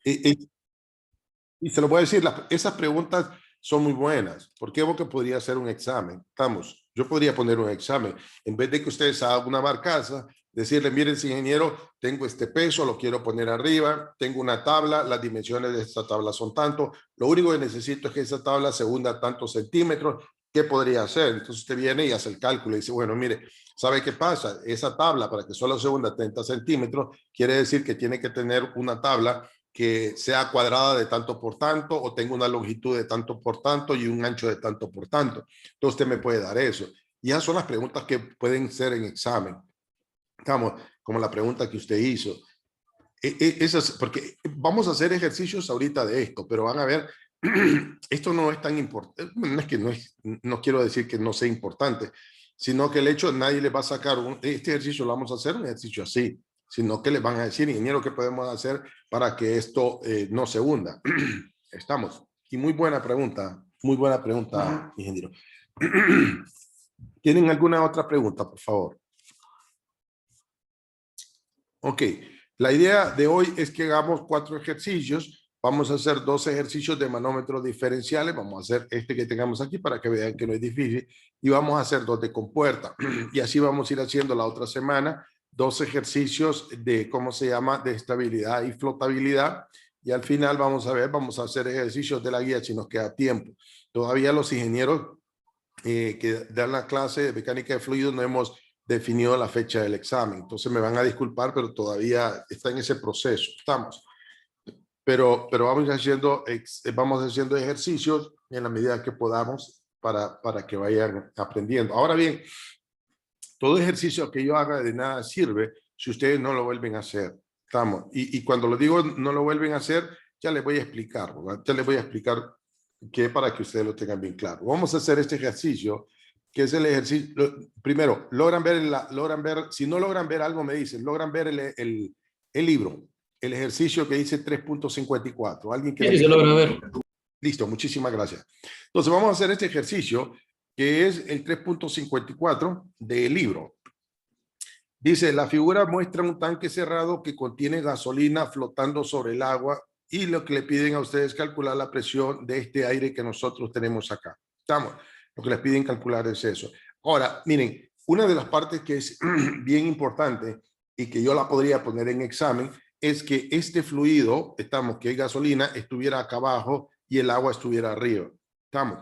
Y se lo voy a decir, esas preguntas son muy buenas. ¿Por qué? Porque podría hacer un examen. Vamos, yo podría poner un examen. En vez de que ustedes hagan una barcaza, decirle, miren, ingeniero, tengo este peso, lo quiero poner arriba, tengo una tabla, las dimensiones de esta tabla son tanto, lo único que necesito es que esa tabla se hunda tantos centímetros. ¿Qué podría hacer? Entonces usted viene y hace el cálculo y dice, bueno, mire, ¿sabe qué pasa? Esa tabla, para que solo se hunda 30 centímetros, quiere decir que tiene que tener una tabla que sea cuadrada de tanto por tanto o tenga una longitud de tanto por tanto y un ancho de tanto por tanto. Entonces usted me puede dar eso. Y esas son las preguntas que pueden ser en examen. Estamos como la pregunta que usted hizo. Esas, porque vamos a hacer ejercicios ahorita de esto, pero van a ver, esto no es tan importante. No es que no quiero decir que no sea importante, sino que el hecho, nadie le va a sacar este ejercicio, lo vamos a hacer un ejercicio así, sino que le van a decir, ingeniero, ¿qué podemos hacer para que esto no se hunda? Estamos. Y muy buena pregunta, ingeniero. ¿Tienen alguna otra pregunta, por favor? Ok, la idea de hoy es que hagamos 4 ejercicios. Vamos a hacer 2 ejercicios de manómetros diferenciales. Vamos a hacer este que tengamos aquí para que vean que no es difícil. Y vamos a hacer 2 de compuerta. Y así vamos a ir haciendo la otra semana 2 ejercicios de, ¿cómo se llama?, de estabilidad y flotabilidad. Y al final vamos a hacer ejercicios de la guía si nos queda tiempo. Todavía los ingenieros que dan la clase de mecánica de fluidos no hemos definido la fecha del examen. Entonces me van a disculpar, pero todavía está en ese proceso. Estamos. Pero vamos haciendo ejercicios en la medida que podamos para que vayan aprendiendo. Ahora bien, todo ejercicio que yo haga de nada sirve si ustedes no lo vuelven a hacer. Estamos. Y cuando lo digo no lo vuelven a hacer, ya les voy a explicar, ¿verdad? Ya les voy a explicar que para que ustedes lo tengan bien claro. Vamos a hacer este ejercicio, que es el ejercicio. Primero, logran ver, si no logran ver algo, me dicen, logran ver el libro, el ejercicio que dice 3.54. ¿Alguien que Sí, se logra ver. Listo, muchísimas gracias. Entonces vamos a hacer este ejercicio, que es el 3.54 del libro. Dice, la figura muestra un tanque cerrado que contiene gasolina flotando sobre el agua y lo que le piden a ustedes es calcular la presión de este aire que nosotros tenemos acá. Estamos. Lo que les piden calcular es eso. Ahora, miren, una de las partes que es bien importante y que yo la podría poner en examen es que este fluido, que es gasolina, estuviera acá abajo y el agua estuviera arriba. Estamos.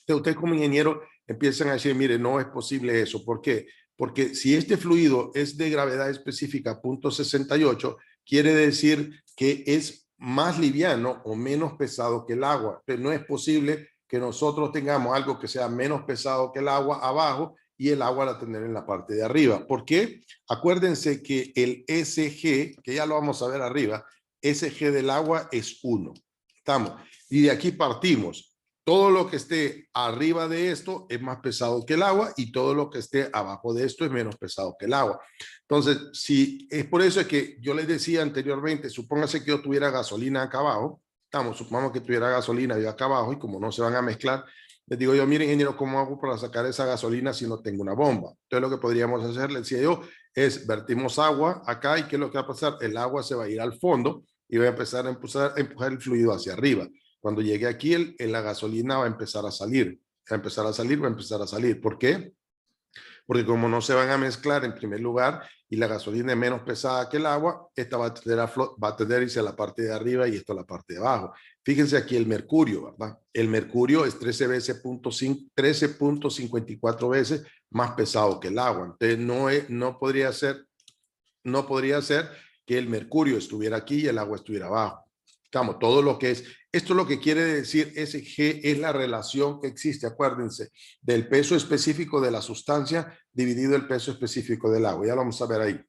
Entonces, ustedes como ingeniero empiezan a decir, mire, no es posible eso. ¿Por qué? Porque si este fluido es de gravedad específica 0.68, quiere decir que es más liviano o menos pesado que el agua. Pero no es posible que nosotros tengamos algo que sea menos pesado que el agua abajo y el agua la tener en la parte de arriba. ¿Por qué? Acuérdense que el SG, que ya lo vamos a ver arriba, SG del agua es 1. Estamos. Y de aquí partimos. Todo lo que esté arriba de esto es más pesado que el agua y todo lo que esté abajo de esto es menos pesado que el agua. Entonces, si es por eso que yo les decía anteriormente, supóngase que yo tuviera gasolina acá abajo, supongamos que tuviera gasolina yo acá abajo y como no se van a mezclar, les digo yo, mire ingeniero, ¿cómo hago para sacar esa gasolina si no tengo una bomba? Entonces lo que podríamos hacer, les decía yo, es vertimos agua acá y ¿qué es lo que va a pasar? El agua se va a ir al fondo y va a empezar a empujar el fluido hacia arriba. Cuando llegue aquí, la gasolina va a empezar a salir, va a empezar a salir, va a empezar a salir. ¿Por qué? Porque como no se van a mezclar en primer lugar y la gasolina es menos pesada que el agua, esta va a tender a irse a la parte de arriba y esto a la parte de abajo. Fíjense aquí el mercurio, ¿verdad? El mercurio es 13.54 veces más pesado que el agua. Entonces no podría ser que el mercurio estuviera aquí y el agua estuviera abajo. Estamos, todo lo que es, esto es lo que quiere decir SG, es la relación que existe, acuérdense, del peso específico de la sustancia dividido el peso específico del agua. Ya lo vamos a ver ahí.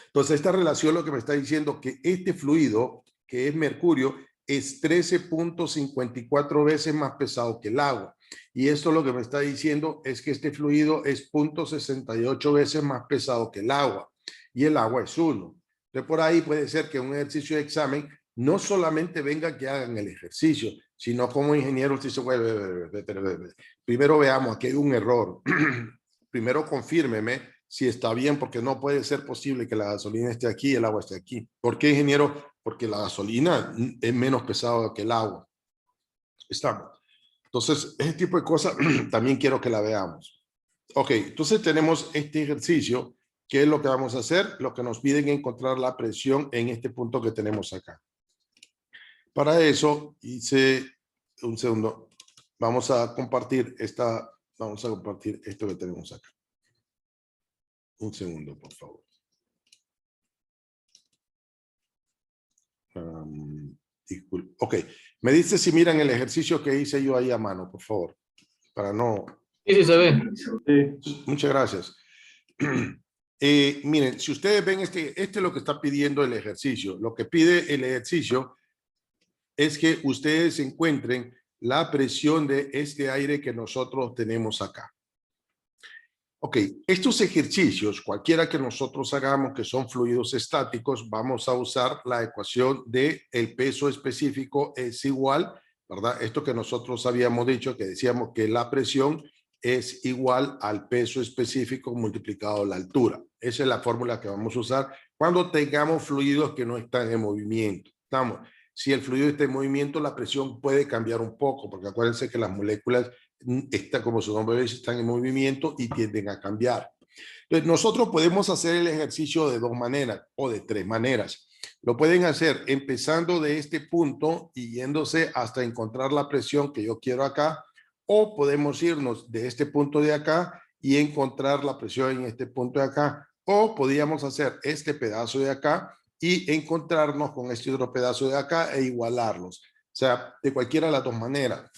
Entonces, esta relación lo que me está diciendo que este fluido, que es mercurio, es 13.54 veces más pesado que el agua. Y esto lo que me está diciendo es que este fluido es 0.68 veces más pesado que el agua. Y el agua es 1. Entonces, por ahí puede ser que un ejercicio de examen no solamente venga que hagan el ejercicio, sino como ingeniero usted dice, bueno, primero veamos, aquí hay un error. Primero confírmeme si está bien, porque no puede ser posible que la gasolina esté aquí y el agua esté aquí. ¿Por qué, ingeniero? porque la gasolina es menos pesada que el agua. Estamos. Entonces, ese tipo de cosas también quiero que la veamos. Ok, entonces tenemos este ejercicio. ¿Qué es lo que vamos a hacer? Lo que nos piden es encontrar la presión en este punto que tenemos acá. Para eso hice un segundo. Vamos a compartir esto que tenemos acá. Un segundo, por favor. Disculpe. Ok, me dice si miran el ejercicio que hice yo ahí a mano, por favor, para no... Sí, sí se ve. Sí. Muchas gracias. Miren, si ustedes ven este es lo que está pidiendo el ejercicio. Lo que pide el ejercicio es que ustedes encuentren la presión de este aire que nosotros tenemos acá. Ok, estos ejercicios, cualquiera que nosotros hagamos que son fluidos estáticos, vamos a usar la ecuación de el peso específico es igual, ¿verdad? Esto que nosotros habíamos dicho, que decíamos que la presión es igual al peso específico multiplicado la altura. Esa es la fórmula que vamos a usar cuando tengamos fluidos que no están en movimiento. ¿Estamos? Si el fluido está en movimiento, la presión puede cambiar un poco, porque acuérdense que las moléculas como su nombre dice, están en movimiento y tienden a cambiar. Entonces, nosotros podemos hacer el ejercicio de dos maneras o de tres maneras. Lo pueden hacer empezando de este punto y yéndose hasta encontrar la presión que yo quiero acá, o podemos irnos de este punto de acá y encontrar la presión en este punto de acá, o podríamos hacer este pedazo de acá y encontrarnos con este otro pedazo de acá e igualarlos. O sea, de cualquiera de las dos maneras.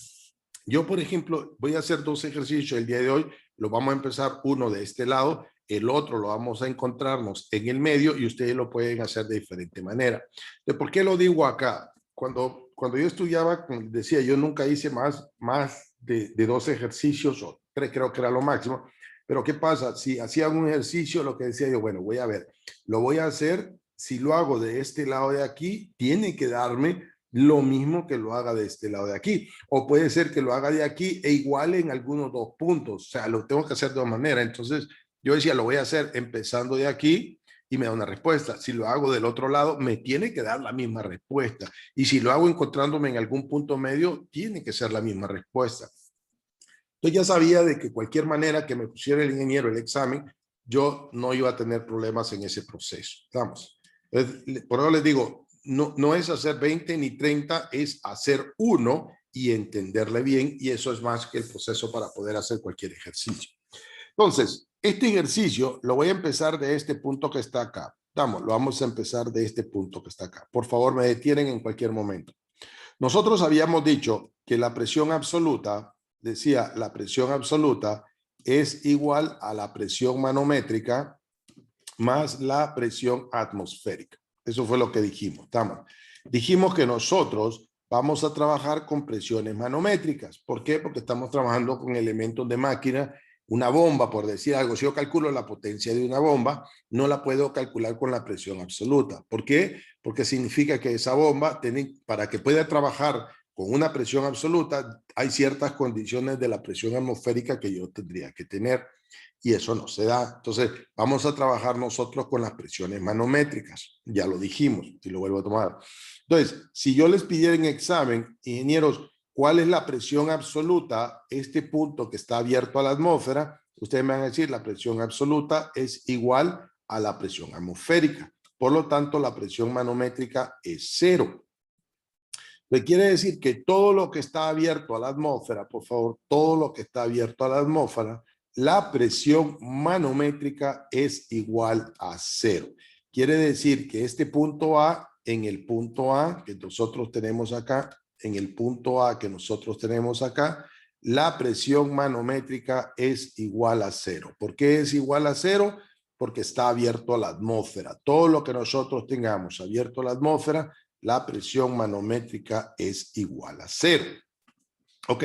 Yo, por ejemplo, voy a hacer dos ejercicios el día de hoy. Lo vamos a empezar uno de este lado, el otro lo vamos a encontrarnos en el medio y ustedes lo pueden hacer de diferente manera. ¿Por qué lo digo acá? Cuando yo estudiaba, como decía, yo nunca hice más de dos ejercicios o tres, creo que era lo máximo. Pero ¿qué pasa? Si hacía un ejercicio, lo que decía yo, bueno, voy a ver, lo voy a hacer. Si lo hago de este lado de aquí, tiene que darme lo mismo que lo haga de este lado de aquí. O puede ser que lo haga de aquí e iguale en algunos dos puntos. O sea, lo tengo que hacer de dos maneras. Entonces, yo decía, lo voy a hacer empezando de aquí y me da una respuesta. Si lo hago del otro lado, me tiene que dar la misma respuesta. Y si lo hago encontrándome en algún punto medio, tiene que ser la misma respuesta. Entonces ya sabía de que cualquier manera que me pusiera el ingeniero el examen, yo no iba a tener problemas en ese proceso. Vamos. Por eso les digo, no es hacer 20 ni 30, es hacer uno y entenderle bien, y eso es más que el proceso para poder hacer cualquier ejercicio. Entonces, este ejercicio lo voy a empezar de este punto que está acá. Vamos, lo vamos a empezar de este punto que está acá. Por favor, me detienen en cualquier momento. Nosotros habíamos dicho que la presión absoluta, decía, la presión absoluta es igual a la presión manométrica más la presión atmosférica. Eso fue lo que dijimos. Dijimos que nosotros vamos a trabajar con presiones manométricas. ¿Por qué? Porque estamos trabajando con elementos de máquina. Una bomba, por decir algo, si yo calculo la potencia de una bomba, no la puedo calcular con la presión absoluta. ¿Por qué? Porque significa que esa bomba, para que pueda trabajar con una presión absoluta, hay ciertas condiciones de la presión atmosférica que yo tendría que tener. Y eso no se da. Entonces, vamos a trabajar nosotros con las presiones manométricas. Ya lo dijimos y lo vuelvo a tomar. Entonces, si yo les pidiera en examen, ingenieros, ¿cuál es la presión absoluta? Este punto que está abierto a la atmósfera, ustedes me van a decir, la presión absoluta es igual a la presión atmosférica. Por lo tanto, la presión manométrica es 0. Le quiere decir que todo lo que está abierto a la atmósfera, por favor, todo lo que está abierto a la atmósfera, la presión manométrica es igual a 0. Quiere decir que este punto A, en el punto A que nosotros tenemos acá, en el punto A que nosotros tenemos acá, la presión manométrica es igual a 0. ¿Por qué es igual a 0? Porque está abierto a la atmósfera. Todo lo que nosotros tengamos abierto a la atmósfera, la presión manométrica es igual a 0. Ok.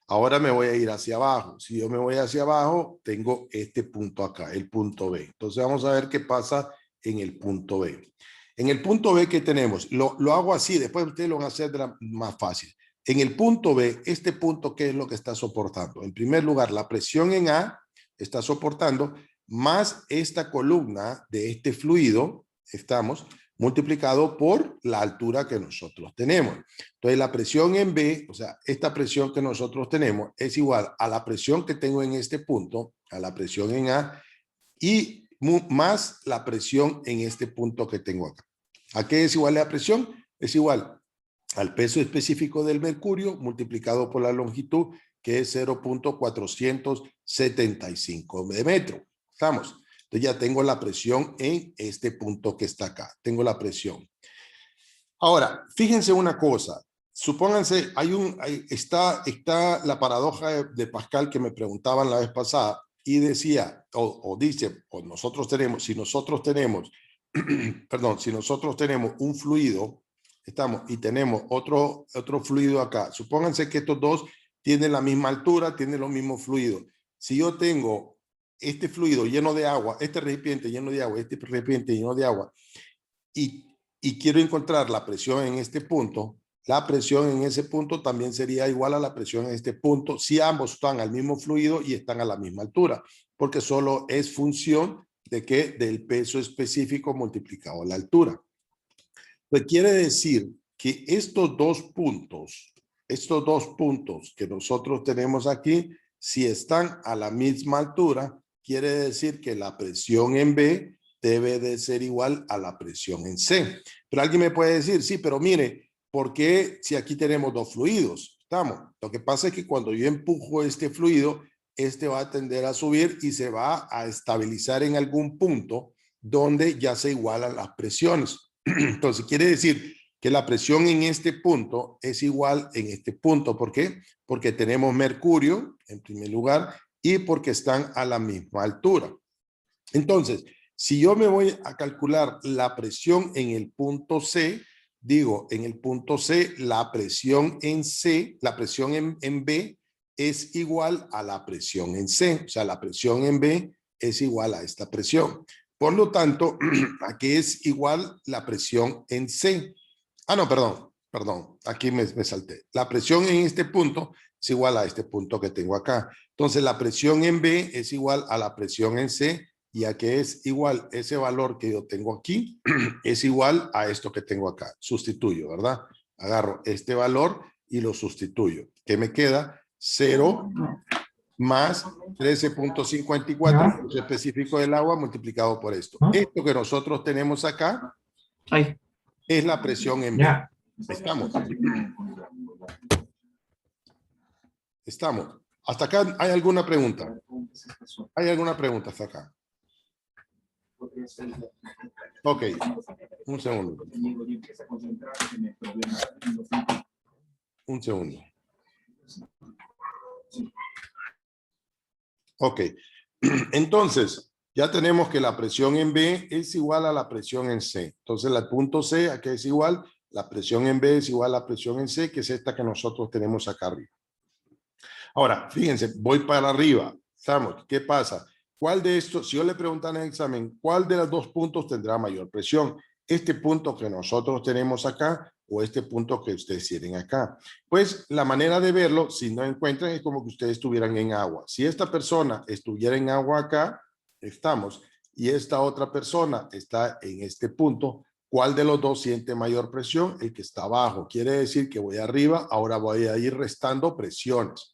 Ahora me voy a ir hacia abajo. Si yo me voy hacia abajo, tengo este punto acá, el punto B. Entonces vamos a ver qué pasa en el punto B. En el punto B, ¿qué tenemos? Lo hago así, después ustedes lo van a hacer más fácil. En el punto B, este punto, ¿qué es lo que está soportando? En primer lugar, la presión en A está soportando, más esta columna de este fluido, multiplicado por la altura que nosotros tenemos. Entonces la presión en B, o sea, esta presión que nosotros tenemos es igual a la presión que tengo en este punto, a la presión en A, y más la presión en este punto que tengo acá. ¿A qué es igual la presión? Es igual al peso específico del mercurio multiplicado por la longitud, que es 0.475 de metro. ¿Estamos? Entonces ya tengo la presión en este punto que está acá. Tengo la presión. Ahora, fíjense una cosa. Supónganse, está la paradoja de Pascal que me preguntaban la vez pasada y decía, dice, nosotros tenemos, si nosotros tenemos, perdón, si nosotros tenemos un fluido, y tenemos otro fluido acá. Supónganse que estos dos tienen la misma altura, tienen los mismos fluidos. Si yo tengo este fluido lleno de agua, este recipiente lleno de agua, este recipiente lleno de agua, y quiero encontrar la presión en este punto, la presión en ese punto también sería igual a la presión en este punto si ambos están al mismo fluido y están a la misma altura, porque solo es función de ¿qué? Del peso específico multiplicado la altura. Pues quiere decir que estos dos puntos que nosotros tenemos aquí, si están a la misma altura, quiere decir que la presión en B debe de ser igual a la presión en C. Pero alguien me puede decir, sí, pero mire, ¿por qué si aquí tenemos dos fluidos? Lo que pasa es que cuando yo empujo este fluido, este va a tender a subir y se va a estabilizar en algún punto donde ya se igualan las presiones. Entonces quiere decir que la presión en este punto es igual en este punto. ¿Por qué? Porque tenemos mercurio en primer lugar y porque están a la misma altura. Entonces, si yo me voy a calcular la presión en el punto C, digo, en el punto C, la presión en C, la presión en B es igual a la presión en C. O sea, la presión en B es igual a esta presión. Por lo tanto, aquí es igual la presión en C. Ah, no, perdón, aquí me salté. La presión en este punto es igual a este punto que tengo acá. Entonces, la presión en B es igual a la presión en C, y a que es igual ese valor que yo tengo aquí, es igual a esto que tengo acá. Sustituyo, ¿verdad? Agarro este valor y lo sustituyo. ¿Qué me queda? 0 más 13.54, peso específico del agua multiplicado por esto. Esto que nosotros tenemos acá es la presión en B. Estamos. Estamos. ¿Hasta acá hay alguna pregunta? ¿Hay alguna pregunta hasta acá? Ok, un segundo. Un segundo. Ok, entonces ya tenemos que la presión en B es igual a la presión en C. Entonces el punto C, aquí es igual, la presión en B es igual a la presión en C, que es esta que nosotros tenemos acá arriba. Ahora, fíjense, voy para arriba. ¿Estamos? ¿Qué pasa? ¿Cuál de estos, si yo le preguntan en el examen, cuál de los dos puntos tendrá mayor presión? ¿Este punto que nosotros tenemos acá o este punto que ustedes tienen acá? Pues la manera de verlo, si no encuentran, es como que ustedes estuvieran en agua. Si esta persona estuviera en agua acá, estamos, y esta otra persona está en este punto, ¿cuál de los dos siente mayor presión? El que está abajo. Quiere decir que voy arriba, ahora voy a ir restando presiones.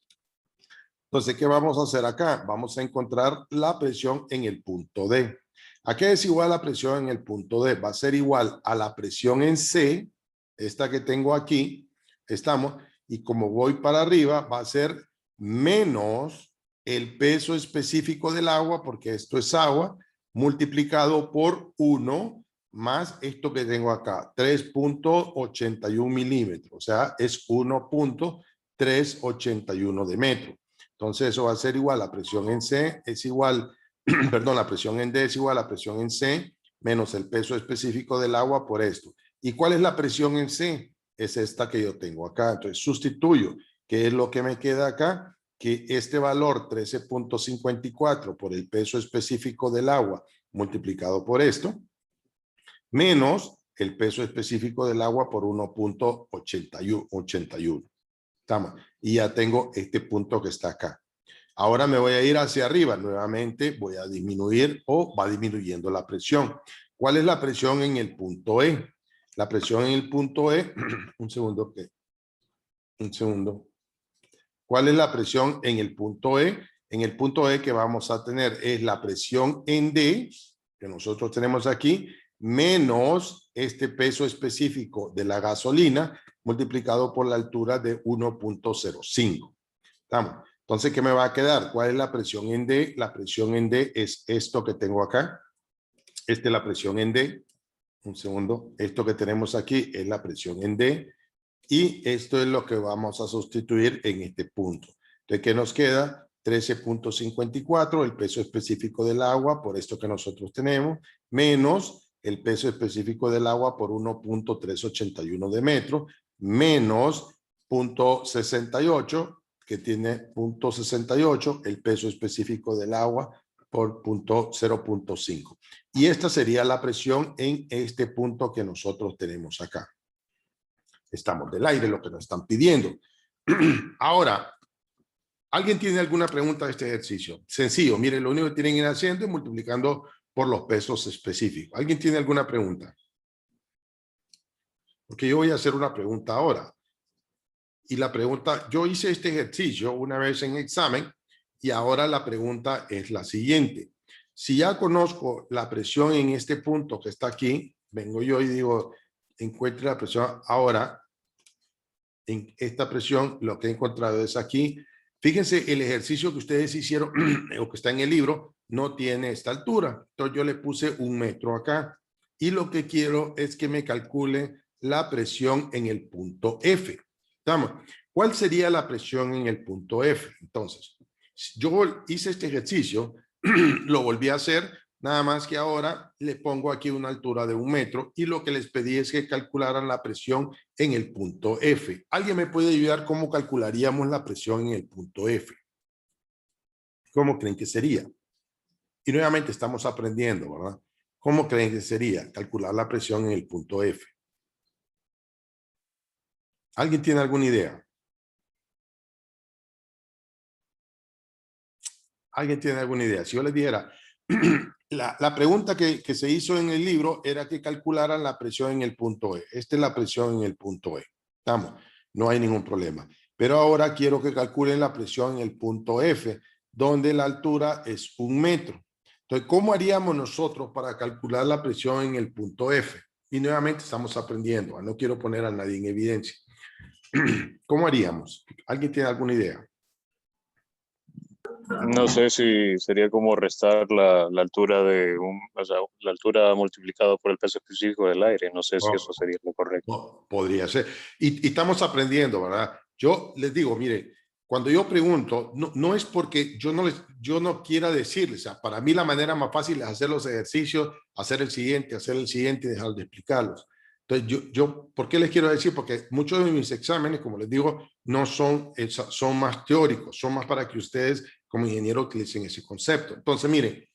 Entonces, ¿qué vamos a hacer acá? Vamos a encontrar la presión en el punto D. ¿A qué es igual la presión en el punto D? Va a ser igual a la presión en C, esta que tengo aquí, estamos, y como voy para arriba, va a ser menos el peso específico del agua, porque esto es agua, multiplicado por 1 más esto que tengo acá, 3.81 milímetros, o sea, es 1.381 de metro. Entonces eso va a ser igual, la presión en C es igual, perdón, la presión en D es igual a la presión en C menos el peso específico del agua por esto. ¿Y cuál es la presión en C? Es esta que yo tengo acá. Entonces sustituyo, ¿qué es lo que me queda acá? Que este valor 13.54 por el peso específico del agua multiplicado por esto, menos el peso específico del agua por 1.81. Estamos. Y ya tengo este punto que está acá. Ahora me voy a ir hacia arriba. Nuevamente voy a disminuir o va disminuyendo la presión. ¿Cuál es la presión en el punto E? La presión en el punto E, un segundo. ¿Cuál es la presión en el punto E? En el punto E que vamos a tener es la presión en D, que nosotros tenemos aquí, menos este peso específico de la gasolina multiplicado por la altura de 1.05. ¿Estamos? Entonces, ¿qué me va a quedar? ¿Cuál es la presión en D? La presión en D es esto que tengo acá. Esta es la presión en D. Un segundo. Esto que tenemos aquí es la presión en D. Y esto es lo que vamos a sustituir en este punto. Entonces, ¿qué nos queda? 13.54, el peso específico del agua por esto que nosotros tenemos, menos el peso específico del agua por 1.381 de metro, menos 0.68, que tiene 0.68, el peso específico del agua por 0.5. Y esta sería la presión en este punto que nosotros tenemos acá. Estamos del aire, lo que nos están pidiendo. Ahora, ¿alguien tiene alguna pregunta de este ejercicio? Sencillo, miren, lo único que tienen que ir haciendo es multiplicando por los pesos específicos. ¿Alguien tiene alguna pregunta? Porque yo voy a hacer una pregunta ahora. Y la pregunta, yo hice este ejercicio una vez en examen y ahora la pregunta es la siguiente. Si ya conozco la presión en este punto que está aquí, vengo yo y digo, encuentre la presión ahora. En esta presión, lo que he encontrado es aquí. Fíjense, el ejercicio que ustedes hicieron, o que está en el libro, no tiene esta altura. Entonces yo le puse 1 metro acá. Y lo que quiero es que me calcule la presión en el punto F. ¿Estamos? ¿Cuál sería la presión en el punto F? Entonces, yo hice este ejercicio, lo volví a hacer, nada más que ahora le pongo aquí una altura de 1 metro y lo que les pedí es que calcularan la presión en el punto F. ¿Alguien me puede ayudar cómo calcularíamos la presión en el punto F? ¿Cómo creen que sería? Y nuevamente estamos aprendiendo, ¿verdad? ¿Cómo creen que sería calcular la presión en el punto F? ¿Alguien tiene alguna idea? ¿Alguien tiene alguna idea? Si yo les dijera, la pregunta que se hizo en el libro era que calcularan la presión en el punto E. Esta es la presión en el punto E. ¿Estamos? No hay ningún problema. Pero ahora quiero que calculen la presión en el punto F, donde la altura es 1 metro. Entonces, ¿cómo haríamos nosotros para calcular la presión en el punto F? Y nuevamente estamos aprendiendo. No quiero poner a nadie en evidencia. ¿Cómo haríamos? ¿Alguien tiene alguna idea? No sé si sería como restar la altura de o sea, la altura multiplicada por el peso específico del aire. No sé si eso sería lo correcto. No, podría ser. Y estamos aprendiendo, ¿verdad? Yo les digo, mire, cuando yo pregunto, no es porque yo no quiera decirles, o sea, para mí la manera más fácil es hacer los ejercicios, hacer el siguiente y dejar de explicarlos. Entonces, ¿por qué les quiero decir? Porque muchos de mis exámenes, como les digo, no son, son más teóricos, son más para que ustedes como ingenieros utilicen ese concepto. Entonces, miren,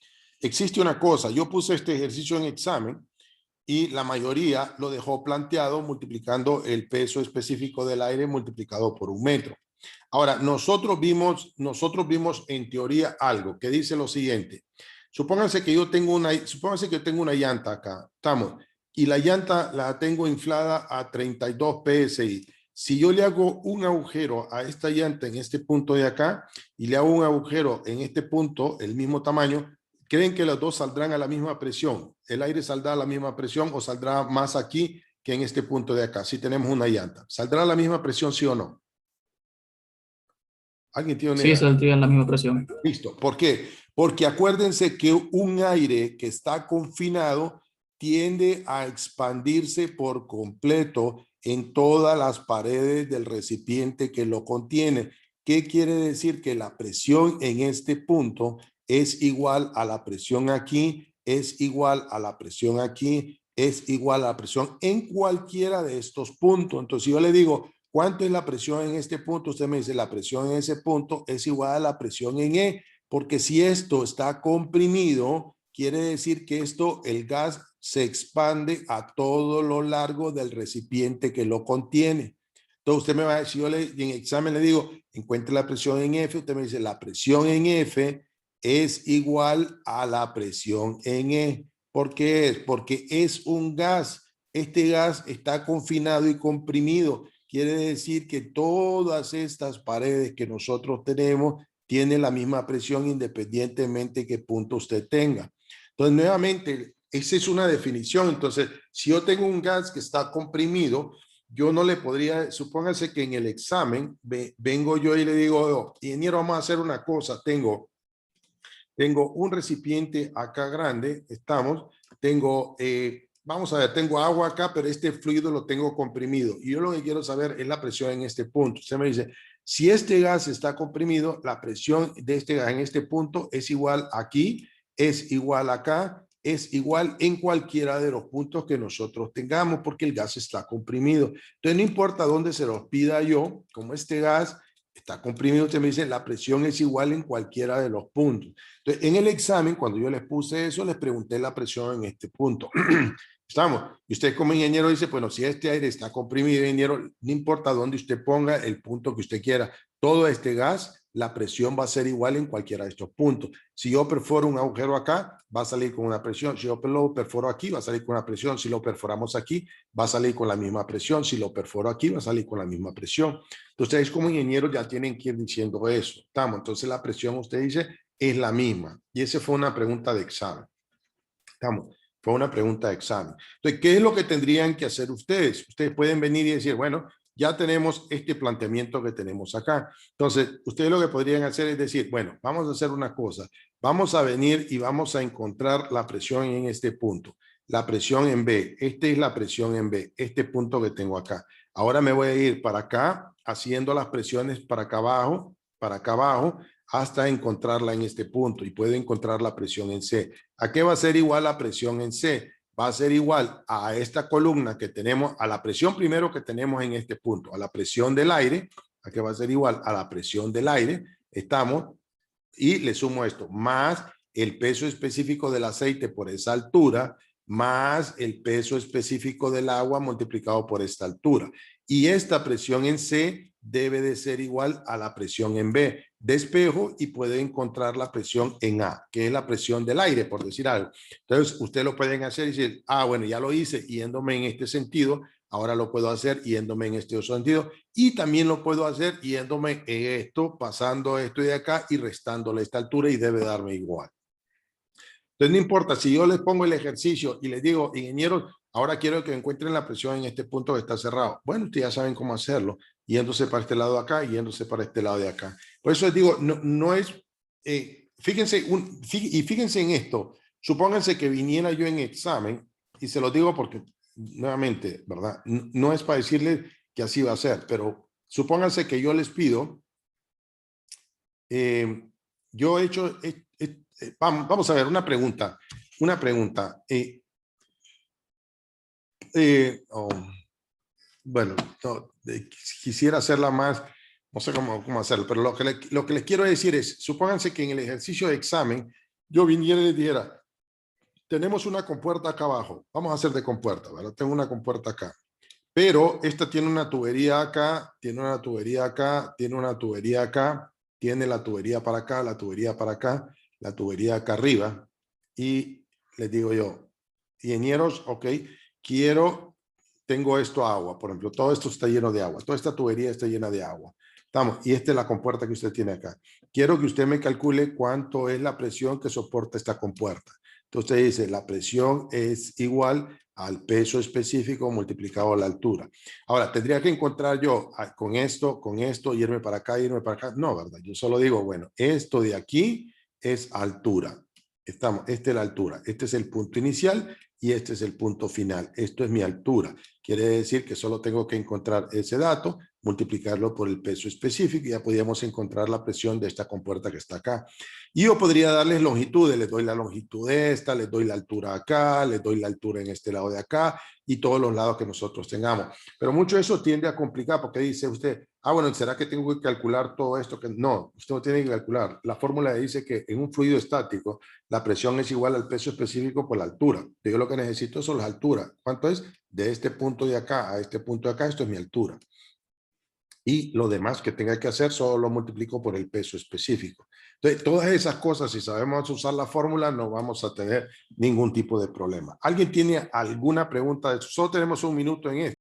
existe una cosa, yo puse este ejercicio en examen y la mayoría lo dejó planteado multiplicando el peso específico del aire multiplicado por 1 metro. Ahora, nosotros vimos en teoría algo que dice lo siguiente. Supónganse que yo tengo una llanta acá, estamos, y la llanta la tengo inflada a 32 psi. Si yo le hago un agujero a esta llanta en este punto de acá y le hago un agujero en este punto, el mismo tamaño, ¿creen que los dos saldrán a la misma presión? ¿El aire saldrá a la misma presión o saldrá más aquí que en este punto de acá? Si tenemos una llanta, ¿saldrá a la misma presión, sí o no? ¿Alguien tiene una idea? Sí, saldría en la misma presión. Listo. ¿Por qué? Porque acuérdense que un aire que está confinado tiende a expandirse por completo en todas las paredes del recipiente que lo contiene. ¿Qué quiere decir? Que la presión en este punto es igual a la presión aquí, es igual a la presión aquí, es igual a la presión en cualquiera de estos puntos. Entonces, si yo le digo, ¿cuánto es la presión en este punto? Usted me dice, la presión en ese punto es igual a la presión en E, porque si esto está comprimido, quiere decir que el gas se expande a todo lo largo del recipiente que lo contiene. Entonces usted me va a decir, yo en examen le digo, encuentre la presión en F, usted me dice, la presión en F es igual a la presión en E. ¿Por qué es? Porque es un gas. Este gas está confinado y comprimido. Quiere decir que todas estas paredes que nosotros tenemos tienen la misma presión independientemente de qué punto usted tenga. Entonces, nuevamente, esa es una definición. Entonces, si yo tengo un gas que está comprimido, yo no le podría, supóngase que en el examen vengo yo y le digo, oh, ingeniero, vamos a hacer una cosa, tengo un recipiente acá grande, vamos a ver, tengo agua acá, pero este fluido lo tengo comprimido. Y yo lo que quiero saber es la presión en este punto. Usted me dice, si este gas está comprimido, la presión de este gas en este punto es igual aquí, es igual acá, es igual en cualquiera de los puntos que nosotros tengamos, porque el gas está comprimido. Entonces, no importa dónde se los pida yo, como este gas está comprimido, usted me dice, la presión es igual en cualquiera de los puntos. Entonces, en el examen, cuando yo les puse eso, les pregunté la presión en este punto. Estamos. Y usted como ingeniero dice, bueno, si este aire está comprimido, ingeniero, no importa dónde usted ponga el punto que usted quiera, todo este gas, la presión va a ser igual en cualquiera de estos puntos. Si yo perforo un agujero acá, va a salir con una presión. Si yo lo perforo aquí, va a salir con una presión. Si lo perforamos aquí, va a salir con la misma presión. Si lo perforo aquí, va a salir con la misma presión. Entonces, ustedes como ingenieros ya tienen que ir diciendo eso. Estamos. Entonces, la presión, usted dice, es la misma. Y esa fue una pregunta de examen. Estamos. Fue una pregunta de examen. Entonces, ¿qué es lo que tendrían que hacer ustedes? Ustedes pueden venir y decir, bueno, ya tenemos este planteamiento que tenemos acá. Entonces, ustedes lo que podrían hacer es decir, bueno, vamos a hacer una cosa. Vamos a venir y vamos a encontrar la presión en este punto. La presión en B. Esta es la presión en B. Este punto que tengo acá. Ahora me voy a ir para acá, haciendo las presiones para acá abajo, hasta encontrarla en este punto y puedo encontrar la presión en C. ¿A qué va a ser igual la presión en C? Va a ser igual a esta columna que tenemos, a la presión primero que tenemos en este punto, a la presión del aire, ¿a qué va a ser igual? A la presión del aire, estamos, y le sumo esto, más el peso específico del aceite por esa altura, más el peso específico del agua multiplicado por esta altura. Y esta presión en C debe de ser igual a la presión en B. Despejo y puede encontrar la presión en A, que es la presión del aire, por decir algo. Entonces, ustedes lo pueden hacer y decir, bueno, ya lo hice yéndome en este sentido, ahora lo puedo hacer yéndome en este otro sentido, y también lo puedo hacer yéndome en esto, pasando esto de acá y restándole esta altura y debe darme igual. Entonces, no importa, si yo les pongo el ejercicio y les digo, ingenieros, ahora quiero que encuentren la presión en este punto que está cerrado. Bueno, ustedes ya saben cómo hacerlo, yéndose para este lado de acá, yéndose para este lado de acá. Por eso les digo, no es, fíjense, y fíjense en esto, supónganse que viniera yo en examen, y se lo digo porque, nuevamente, ¿verdad? No es para decirles que así va a ser, pero supónganse que yo les pido, yo he hecho, vamos a ver, una pregunta. Bueno, no, quisiera hacerla más, no sé cómo hacerlo, pero lo que les quiero decir es, supónganse que en el ejercicio de examen yo viniera y les dijera, tenemos una compuerta acá abajo, vamos a hacer de compuerta, ¿verdad? Tengo una compuerta acá, pero esta tiene una tubería acá, tiene una tubería acá, tiene una tubería acá, tiene la tubería para acá, la tubería para acá, la tubería acá arriba, y les digo yo, ingenieros, ok, tengo esto agua, por ejemplo, todo esto está lleno de agua, toda esta tubería está llena de agua. Estamos, y esta es la compuerta que usted tiene acá. Quiero que usted me calcule cuánto es la presión que soporta esta compuerta. Entonces usted dice, la presión es igual al peso específico multiplicado a la altura. Ahora, tendría que encontrar yo con esto, irme para acá, irme para acá. No, ¿verdad? Yo solo digo, bueno, esto de aquí es altura. Esta es la altura. Este es el punto inicial y este es el punto final. Esto es mi altura. Quiere decir que solo tengo que encontrar ese dato, multiplicarlo por el peso específico y ya podríamos encontrar la presión de esta compuerta que está acá. Y yo podría darles longitudes, les doy la longitud de esta, les doy la altura acá, les doy la altura en este lado de acá y todos los lados que nosotros tengamos. Pero mucho eso tiende a complicar porque dice usted, bueno, ¿será que tengo que calcular todo esto? No, usted no tiene que calcular. La fórmula dice que en un fluido estático la presión es igual al peso específico por la altura. Yo lo que necesito son las alturas. ¿Cuánto es? De este punto de acá a este punto de acá, esto es mi altura. Y lo demás que tenga que hacer solo lo multiplico por el peso específico. Entonces, todas esas cosas, si sabemos usar la fórmula, no vamos a tener ningún tipo de problema. ¿Alguien tiene alguna pregunta? Solo tenemos un minuto en esto.